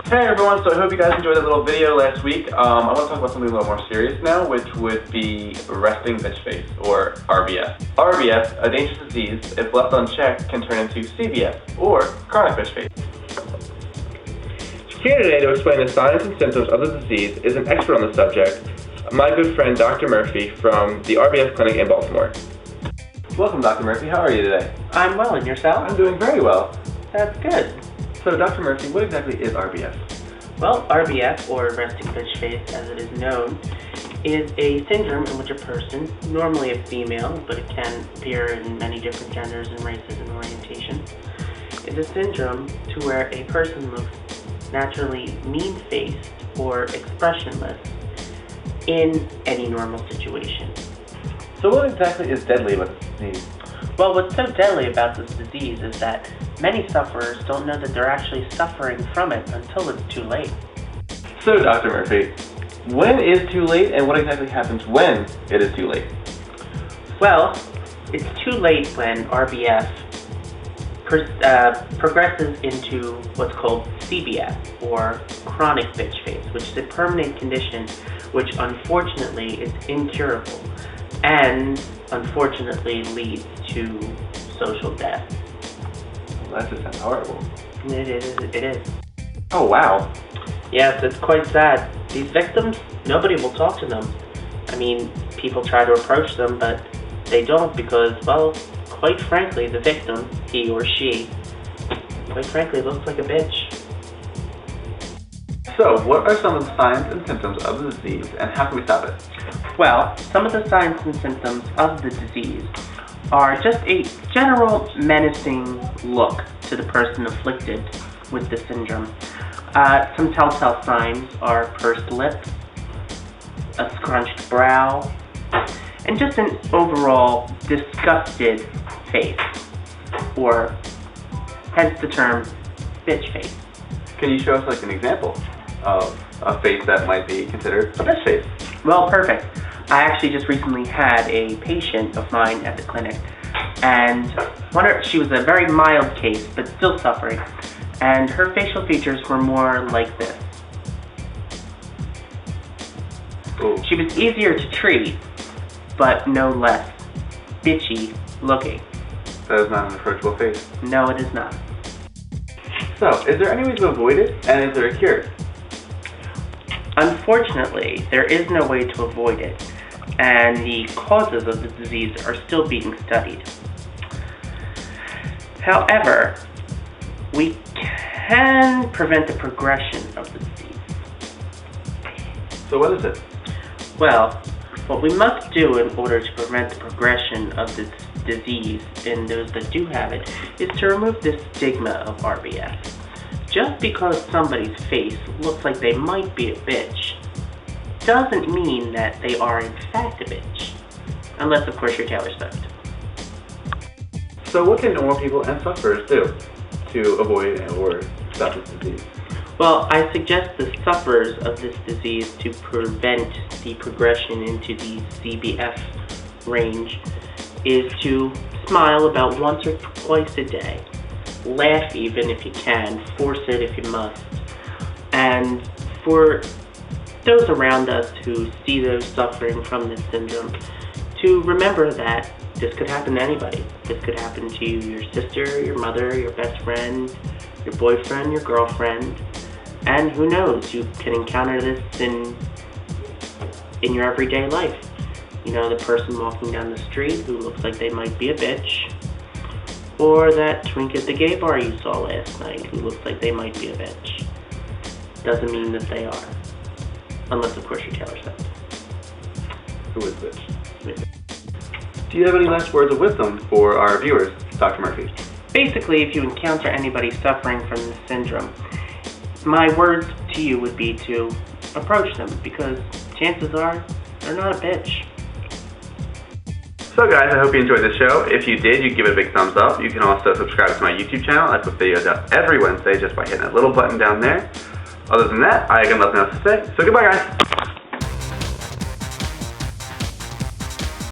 Hey everyone, so I hope you guys enjoyed that little video last week. I want to talk about something a little more serious now, which would be resting bitch face, or RBF. RBF, a dangerous disease, if left unchecked, can turn into CBF, or chronic bitch face. Here today to explain the signs and symptoms of the disease is an expert on the subject, my good friend Dr. Murphy from the RBF clinic in Baltimore. Welcome, Dr. Murphy. How are you today? I'm well, and yourself? I'm doing very well. That's good. So, Dr. Murphy, what exactly is RBF? Well, RBF, or resting bitch face as it is known, is a syndrome in which a person, normally a female, but it can appear in many different genders and races and orientations, is a syndrome to where a person looks naturally mean-faced or expressionless in any normal situation. So what exactly is deadly about this disease? Well, what's so deadly about this disease is that many sufferers don't know that they're actually suffering from it until it's too late. So, Dr. Murphy, when is too late and what exactly happens when it is too late? Well, it's too late when RBF progresses into what's called CBF, or chronic bitch face, which is a permanent condition which unfortunately is incurable and unfortunately leads to social death. Well, that just sounds horrible. It is. Oh, wow. Yes, it's quite sad. These victims, nobody will talk to them. I mean, people try to approach them, but they don't because, well, quite frankly, the victim, he or she, quite frankly, looks like a bitch. So, what are some of the signs and symptoms of the disease and how can we stop it? Well, some of the signs and symptoms of the disease are just a general menacing look to the person afflicted with the syndrome. Some telltale signs are pursed lips, a scrunched brow, and just an overall disgusted face, or hence the term bitch face. Can you show us like an example of a face that might be considered a bitch face? Well, perfect. I actually just recently had a patient of mine at the clinic, and she was a very mild case, but still suffering, and her facial features were more like this. Ooh. She was easier to treat, but no less bitchy looking. That is not an approachable face. No, it is not. So, is there any way to avoid it, and is there a cure? Unfortunately, there is no way to avoid it, and the causes of the disease are still being studied. However, we can prevent the progression of the disease. So what is it? Well, what we must do in order to prevent the progression of this disease in those that do have it is to remove this stigma of RBF. Just because somebody's face looks like they might be a bitch doesn't mean that they are in fact a bitch. Unless, of course, you're Taylor Swift. So what can normal people and sufferers do to avoid or stop this disease? Well, I suggest the sufferers of this disease to prevent the progression into the CBF range is to smile about once or twice a day. Laugh even if you can, force it if you must. And for those around us who see those suffering from this syndrome, to remember that this could happen to anybody. This could happen to your sister, your mother, your best friend, your boyfriend, your girlfriend, and who knows, you can encounter this in your everyday life. You know, the person walking down the street who looks like they might be a bitch, or that twink at the gay bar you saw last night who looks like they might be a bitch. Doesn't mean that they are. Unless, of course, you're Taylor Swift. Who is bitch? Do you have any last words of wisdom for our viewers, Dr. Murphy? Basically, if you encounter anybody suffering from this syndrome, my words to you would be to approach them, because chances are they're not a bitch. So guys, I hope you enjoyed this show. If you did, you give it a big thumbs up. You can also subscribe to my YouTube channel. I put videos out every Wednesday just by hitting that little button down there. Other than that, I got nothing else to say. So goodbye, guys.